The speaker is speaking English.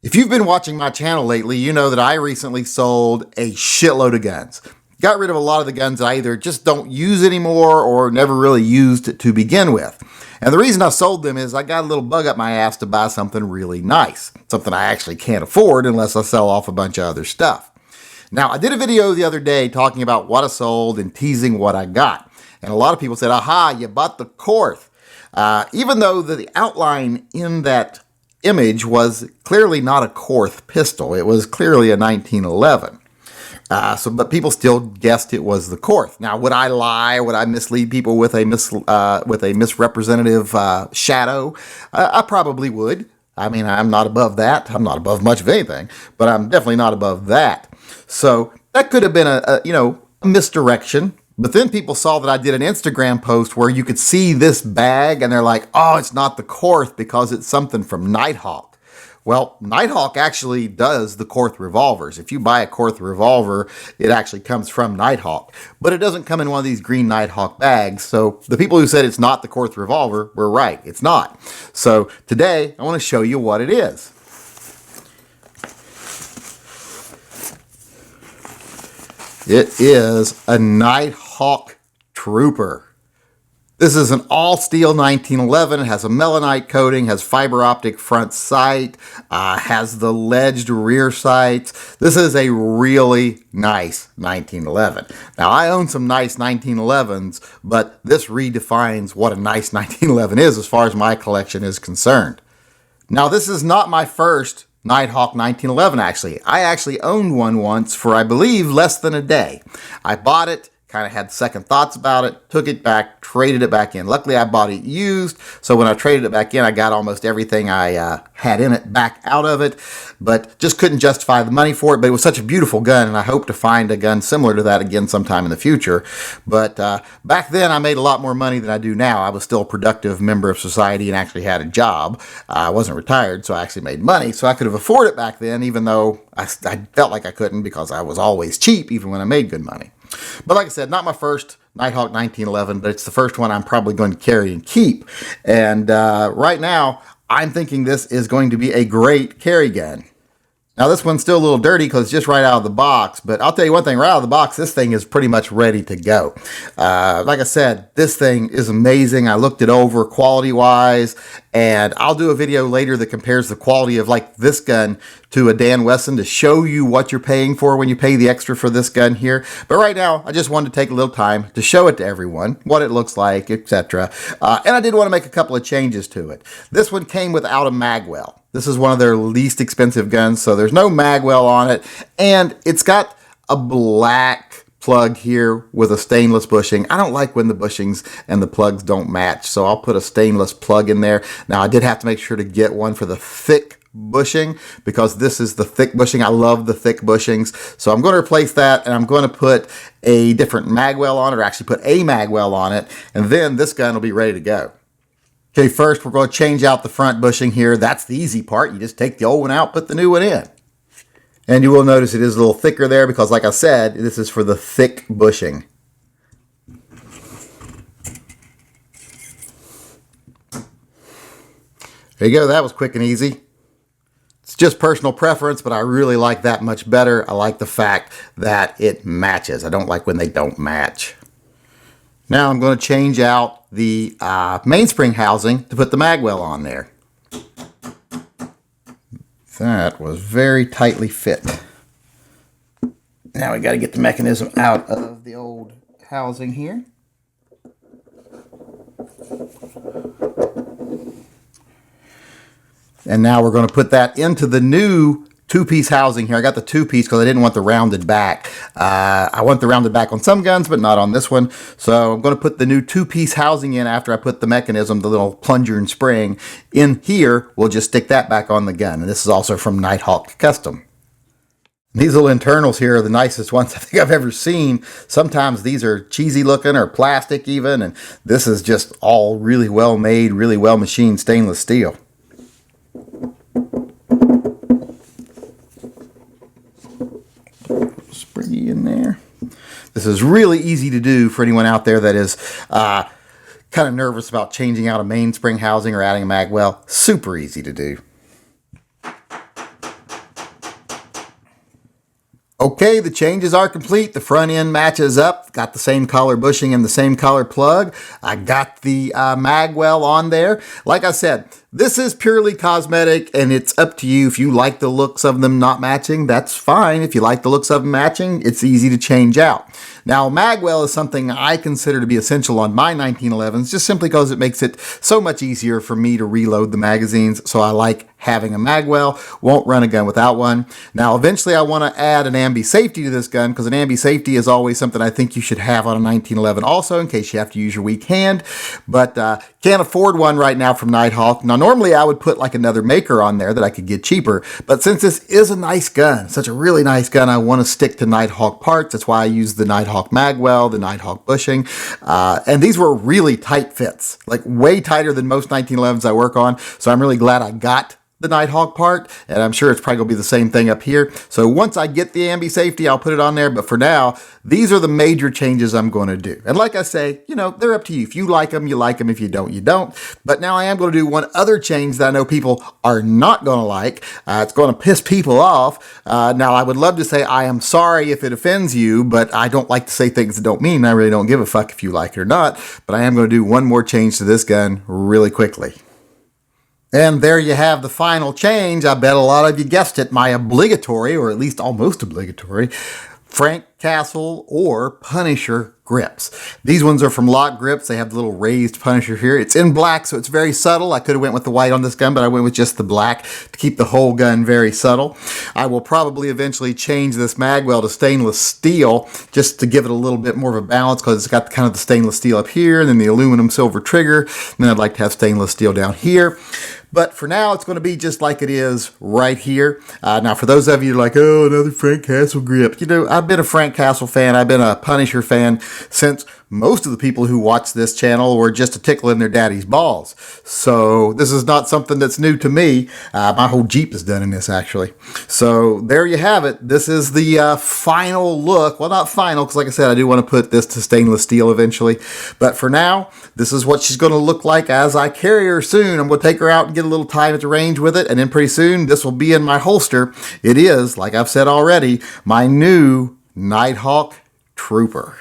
If you've been watching my channel lately, you know that I recently sold a shitload of guns. Got rid of a lot of the guns I either just don't use anymore or never really used to begin with. And the reason I sold them is I got a little bug up my ass to buy something really nice. Something I actually can't afford unless I sell off a bunch of other stuff. Now, I did a video the other day talking about what I sold and teasing what I got. And a lot of people said, aha, you bought the Korth. Even though the outline in that image was clearly not a Korth pistol. It was clearly a 1911. But people still guessed it was the Korth. Now, would I lie? Would I mislead people with a misrepresentative shadow? I probably would. I mean, I'm not above that. I'm not above much of anything, but I'm definitely not above that. So that could have been a misdirection. But then people saw that I did an Instagram post where you could see this bag and they're like, oh, it's not the Korth because it's something from Nighthawk. Well, Nighthawk actually does the Korth revolvers. If you buy a Korth revolver, it actually comes from Nighthawk. But it doesn't come in one of these green Nighthawk bags. So the people who said it's not the Korth revolver were right. It's not. So today I want to show you what it is. It is a Nighthawk Trooper. This is an all-steel 1911. It has a melanite coating, has fiber optic front sight, has the ledged rear sights. This is a really nice 1911. Now, I own some nice 1911s, but this redefines what a nice 1911 is as far as my collection is concerned. Now, this is not my first Nighthawk 1911, actually. I actually owned one once for, I believe, less than a day. I bought it, kind of had second thoughts about it, took it back, traded it back in. Luckily, I bought it used, so when I traded it back in, I got almost everything I had in it back out of it, but just couldn't justify the money for it. But it was such a beautiful gun, and I hope to find a gun similar to that again sometime in the future. But back then, I made a lot more money than I do now. I was still a productive member of society and actually had a job. I wasn't retired, so I actually made money, so I could have afforded it back then, even though I felt like I couldn't because I was always cheap, even when I made good money. But like I said, not my first Nighthawk 1911, but it's the first one I'm probably going to carry and keep. And right now, I'm thinking this is going to be a great carry gun. Now, this one's still a little dirty because it's just right out of the box. But I'll tell you one thing, right out of the box, this thing is pretty much ready to go. Like I said, this thing is amazing. I looked it over quality-wise. And I'll do a video later that compares the quality of like this gun to a Dan Wesson to show you what you're paying for when you pay the extra for this gun here. But right now, I just wanted to take a little time to show it to everyone, what it looks like, etc. And I did want to make a couple of changes to it. This one came without a magwell. This is one of their least expensive guns, so there's no magwell on it. And it's got a black plug here with a stainless bushing. I don't like when the bushings and the plugs don't match, so I'll put a stainless plug in there. Now, I did have to make sure to get one for the thick bushing because this is the thick bushing. I love the thick bushings. So I'm going to replace that, and I'm going to put a different magwell on it, or actually put a magwell on it, and then this gun will be ready to go. Okay, first we're going to change out the front bushing here. That's the easy part. You just take the old one out, put the new one in. And you will notice it is a little thicker there because, like I said, this is for the thick bushing. There you go. That was quick and easy. It's just personal preference, but I really like that much better. I like the fact that it matches. I don't like when they don't match. Now I'm going to change out the mainspring housing to put the magwell on there. That was very tightly fit. Now we got to get the mechanism out of the old housing here. And now we're going to put that into the new two-piece housing here. I got the two-piece because I didn't want the rounded back. I want the rounded back on some guns, but not on this one. So I'm going to put the new two-piece housing in after I put the mechanism, the little plunger and spring, in here. We'll just stick that back on the gun. And this is also from Nighthawk Custom. These little internals here are the nicest ones I think I've ever seen. Sometimes these are cheesy looking or plastic even, and this is just all really well made, really well machined stainless steel. Springy in there. This is really easy to do for anyone out there that is kind of nervous about changing out a mainspring housing or adding a magwell. Super easy to do. Okay, the changes are complete. The front end matches up. Got the same color bushing and the same color plug. I got the magwell on there. Like I said, this is purely cosmetic, and it's up to you. If you like the looks of them not matching, that's fine. If you like the looks of them matching, it's easy to change out. Now, magwell is something I consider to be essential on my 1911s, just simply because it makes it so much easier for me to reload the magazines. So I like having a magwell. Won't run a gun without one. Now, eventually I want to add an ambi-safety to this gun, because an ambi-safety is always something I think you should have on a 1911 also, in case you have to use your weak hand. But can't afford one right now from Nighthawk. Now, normally I would put like another maker on there that I could get cheaper, but since this is a nice gun, such a really nice gun, I want to stick to Nighthawk parts. That's why I use the Nighthawk magwell, the Nighthawk bushing, and these were really tight fits, like way tighter than most 1911s I work on, so I'm really glad I got the Nighthawk part, and I'm sure it's probably going to be the same thing up here. So once I get the ambi-safety, I'll put it on there, but for now, these are the major changes I'm going to do. And like I say, you know, they're up to you. If you like them, you like them. If you don't, you don't. But now I am going to do one other change that I know people are not going to like. It's going to piss people off. Now, I would love to say I am sorry if it offends you, but I don't like to say things that don't mean. I really don't give a fuck if you like it or not. But I am going to do one more change to this gun really quickly. And there you have the final change. I bet a lot of you guessed it. My obligatory, or at least almost obligatory, Frank Castle or Punisher grips. These ones are from Lock Grips. They have the little raised Punisher here. It's in black, so it's very subtle. I could have went with the white on this gun, but I went with just the black to keep the whole gun very subtle. I will probably eventually change this magwell to stainless steel just to give it a little bit more of a balance, because it's got kind of the stainless steel up here and then the aluminum silver trigger. And then I'd like to have stainless steel down here. But for now, it's going to be just like it is right here. Now, for those of you who are like, oh, another Frank Castle grip. You know, I've been a Frank Castle fan. I've been a Punisher fan since most of the people who watch this channel were just a tickle in their daddy's balls. So this is not something that's new to me. My whole Jeep is done in this, actually. So there you have it. This is the final look. Well, not final, because like I said, I do want to put this to stainless steel eventually. But for now, this is what she's going to look like as I carry her soon. I'm going to take her out and get a little time at the range with it, and then pretty soon this will be in my holster. It is, like I've said already, my new Nighthawk Trooper.